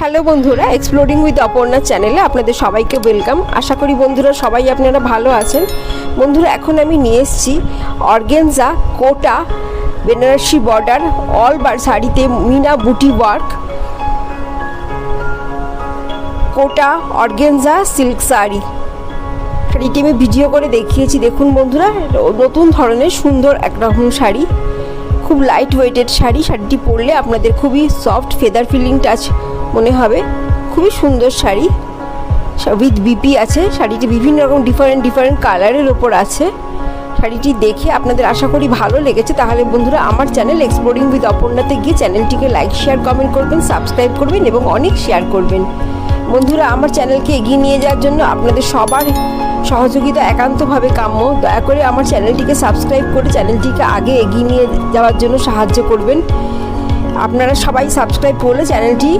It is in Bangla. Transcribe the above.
হ্যালো বন্ধুরা, এক্সপ্লোরিং উইথ অপর্ণা চ্যানেলে আপনাদের সবাইকে ওয়েলকাম। আশা করি বন্ধুরা সবাই আপনারা ভালো আছেন। বন্ধুরা, এখন আমি নিয়ে এসেছি অর্গেনজা কোটা বেনারসি বর্ডার অল শাড়িতে মিনা বুটি ওয়ার্ক কোটা অর্গেনজা সিল্ক শাড়ি। শাড়িটি আমি ভিডিও করে দেখিয়েছি, দেখুন বন্ধুরা, নতুন ধরনের সুন্দর একরকম শাড়ি, খুব লাইট ওয়েটেড শাড়ি। শাড়িটি পরলে আপনাদের খুবই সফট ফেদার ফিলিং টাচ মনে হবে। খুবই সুন্দর শাড়ি, উইথ বিপি আছে। শাড়িটি বিভিন্ন রকম ডিফারেন্ট কালারের ওপর আছে। শাড়িটি দেখে আপনাদের আশা করি ভালো লেগেছে। তাহলে বন্ধুরা আমার চ্যানেল এক্সপ্লোরিং উইথ অপর্ণাতে গিয়ে চ্যানেলটিকে লাইক শেয়ার কমেন্ট করবেন, সাবস্ক্রাইব করবেন এবং অনেক শেয়ার করবেন। বন্ধুরা, আমার চ্যানেলকে এগিয়ে নিয়ে যাওয়ার জন্য আপনাদের সবার সহযোগিতা একান্তভাবে কাম্য। দয়া করে আমার চ্যানেলটিকে সাবস্ক্রাইব করে চ্যানেলটিকে আগে এগিয়ে নিয়ে যাওয়ার জন্য সাহায্য করবেন। আপনারা সবাই সাবস্ক্রাইব করলে চ্যানেলটি